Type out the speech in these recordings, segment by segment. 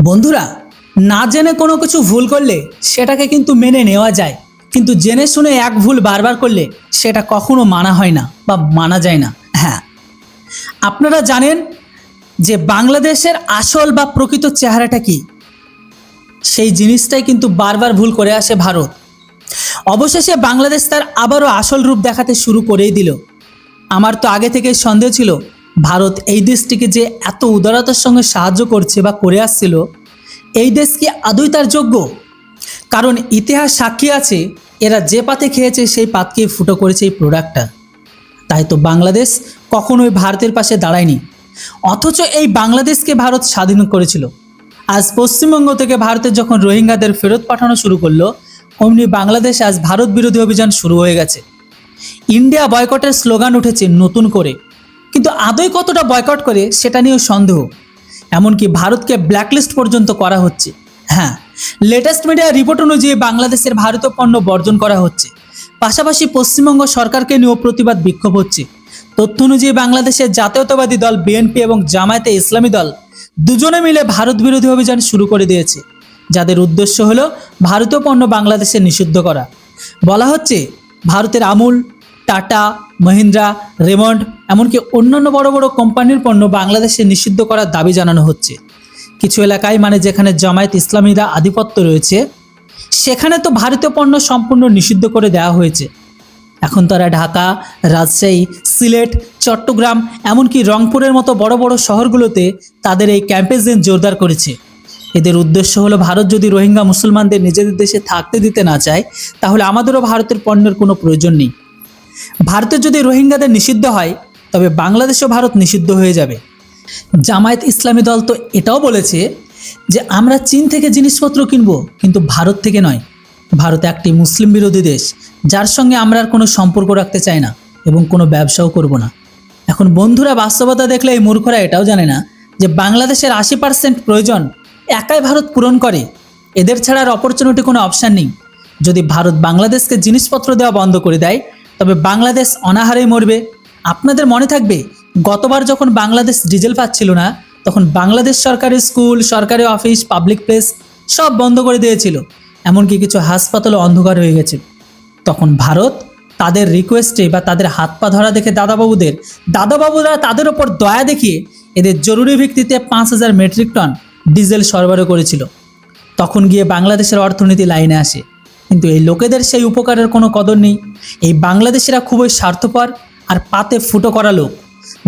বন্ধুরা, না জেনে কোনো কিছু ভুল করলে সেটাকে কিন্তু মেনে নেওয়া যায়, কিন্তু জেনে শুনে এক ভুল বারবার করলে সেটা কখনো মানা হয় না বা মানা যায় না। হ্যাঁ, আপনারা জানেন যে বাংলাদেশের আসল বা প্রকৃত চেহারাটা কি? সেই জিনিসটাই কিন্তু বারবার ভুল করে আসে ভারত। অবশেষে বাংলাদেশ তার আবারও আসল রূপ দেখাতে শুরু করেই দিল। আমার তো আগে থেকেই সন্দেহ ছিল ভারত এই দেশটিকে যে এত উদারতার সঙ্গে সাহায্য করছে বা করে আসছিল, এই দেশ কি আদৌ তার যোগ্য? কারণ ইতিহাস সাক্ষী আছে, এরা যে পাতে খেয়েছে সেই পাতকে ফুটো করেছে এই প্রোডাক্টটা। তাই তো বাংলাদেশ কখনোই ভারতের পাশে দাঁড়ায়নি, অথচ এই বাংলাদেশকে ভারত স্বাধীন করেছিল। আজ পশ্চিমবঙ্গ থেকে ভারতের যখন রোহিঙ্গাদের ফেরত পাঠানো শুরু করলো, অমনি বাংলাদেশ আজ ভারত বিরোধী অভিযান শুরু হয়ে গেছে। ইন্ডিয়া বয়কটের স্লোগান উঠেছে নতুন করে, কিন্তু আদৌ কতটা বয়কট করে সেটা নিয়েও সন্দেহ। এমনকি ভারতকে ব্ল্যাকলিস্ট পর্যন্ত করা হচ্ছে। হ্যাঁ, লেটেস্ট মিডিয়া রিপোর্ট অনুযায়ী বাংলাদেশের ভারতীয় পণ্য বর্জন করা হচ্ছে। পাশাপাশি পশ্চিমবঙ্গ সরকারকে নিয়েও প্রতিবাদ বিক্ষোভ হচ্ছে। তথ্য অনুযায়ী বাংলাদেশের জাতীয়তাবাদী দল বিএনপি এবং জামায়াতে ইসলামী দল দুজনে মিলে ভারত বিরোধী অভিযান শুরু করে দিয়েছে, যাদের উদ্দেশ্য হলো ভারতীয় পণ্য বাংলাদেশে নিষিদ্ধ করা। বলা হচ্ছে ভারতের আমুল, টাটা, মহিন্দ্রা, রেমন্ড এমনকি অন্যান্য বড় বড় কোম্পানির পণ্য বাংলাদেশে নিষিদ্ধ করার দাবি জানানো হচ্ছে। কিছু এলাকায় মানে যেখানে জামায়াত ইসলামীরা আধিপত্য রয়েছে, সেখানে তো ভারতীয় পণ্য সম্পূর্ণ নিষিদ্ধ করে দেওয়া হয়েছে। এখন তারা ঢাকা, রাজশাহী, সিলেট, চট্টগ্রাম এমনকি রংপুরের মতো বড় বড় শহরগুলোতে তাদের এই ক্যাম্পেইন জোরদার করেছে। এদের উদ্দেশ্য হলো ভারত যদি রোহিঙ্গা মুসলমানদের নিজেদের দেশে থাকতে দিতে না চায়, তাহলে আমাদেরও ভারতের পণ্যের কোনো প্রয়োজন নেই। ভারতের যদি রোহিঙ্গাদের নিষিদ্ধ হয়, তবে বাংলাদেশেও ভারত নিষিদ্ধ হয়ে যাবে। জামায়াত ইসলামী দল তো এটাও বলেছে যে আমরা চীন থেকে জিনিসপত্র কিনবো, কিন্তু ভারত থেকে নয়। ভারত একটি মুসলিম বিরোধী দেশ, যার সঙ্গে আমরা আর কোনো সম্পর্ক রাখতে চাই না এবং কোনো ব্যবসাও করব না। এখন বন্ধুরা, বাস্তবতা দেখলে এই মূর্খরা এটাও জানে না যে বাংলাদেশের 80% প্রয়োজন একাই ভারত পূরণ করে। এদের ছাড়া আর অপরচুনিটি কোনো অপশান নেই। যদি ভারত বাংলাদেশকে জিনিসপত্র দেওয়া বন্ধ করে দেয়, তবে বাংলাদেশ অনাহারেই মরবে। আপনাদের মনে থাকবে, গতবার যখন বাংলাদেশ ডিজেল পাচ্ছিল না, তখন বাংলাদেশ সরকারি স্কুল, সরকারি অফিস, পাবলিক প্লেস সব বন্ধ করে দিয়েছিল। এমনকি কিছু হাসপাতালও অন্ধকার হয়ে গেছে। তখন ভারত তাদের রিকোয়েস্টে বা তাদের হাত পা ধরা দেখে দাদাবাবুরা তাদের ওপর দয়া দেখিয়ে এদের জরুরি ভিত্তিতে 5000 মেট্রিক টন ডিজেল সরবরাহ করেছিল। তখন গিয়ে বাংলাদেশের অর্থনীতি লাইনে আসে। কিন্তু এই লোকেদের সেই উপকারের কোনো কদর নেই। এই বাংলাদেশিরা খুবই স্বার্থপর আর পাতে ফুটো করা লোক।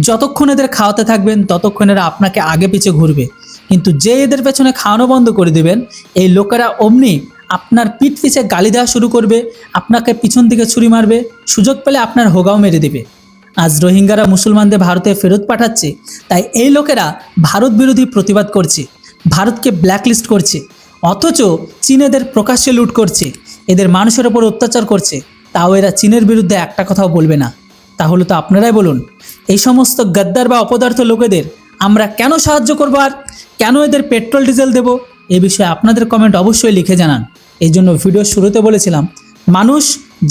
যতক্ষণ এদের খাওয়াতে থাকবেন, ততক্ষণ এরা আপনাকে আগে পিছে ঘুরবে। কিন্তু যে এদের পেছনে খাওয়ানো বন্ধ করে দেবেন, এই লোকেরা অমনি আপনার পিঠ পিছে গালি দেওয়া শুরু করবে, আপনাকে পিছন দিকে ছুরি মারবে, সুযোগ পেলে আপনার হোগাও মেরে দেবে। আজ রোহিঙ্গারা মুসলমানদের ভারতে ফেরত পাঠাচ্ছে, তাই এই লোকেরা ভারত বিরোধী প্রতিবাদ করছে, ভারতকে ব্ল্যাকলিস্ট করছে। অথচ চীন এদের প্রকাশ্যে লুট করছে, এদের মানুষের ওপর অত্যাচার করছে, তাও এরা চীনের বিরুদ্ধে একটা কথাও বলবে না। তাহলে তো আপনারাই বলুন, এই সমস্ত গদ্দার বা অপদার্থ লোকেদের আমরা কেন সাহায্য করবো, আর কেন এদের পেট্রোল ডিজেল দেব? এ বিষয়ে আপনাদের কমেন্ট অবশ্যই লিখে জানান। এই জন্য ভিডিওর শুরুতে বলেছিলাম, মানুষ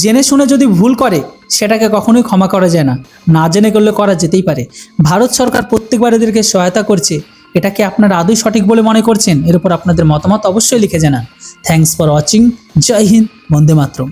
জেনে শুনে যদি ভুল করে সেটাকে কখনোই ক্ষমা করা যায় না, না জেনে করলে করা যেতেই পারে। ভারত সরকার প্রত্যেকবার এদেরকে সহায়তা করছে, এটাকে আপনারা আদৌ সঠিক বলে মনে করছেন? এর উপর আপনাদের মতামত অবশ্যই লিখে জানান। Thanks for watching. জয় হিন্দ, বন্দে মাতরম।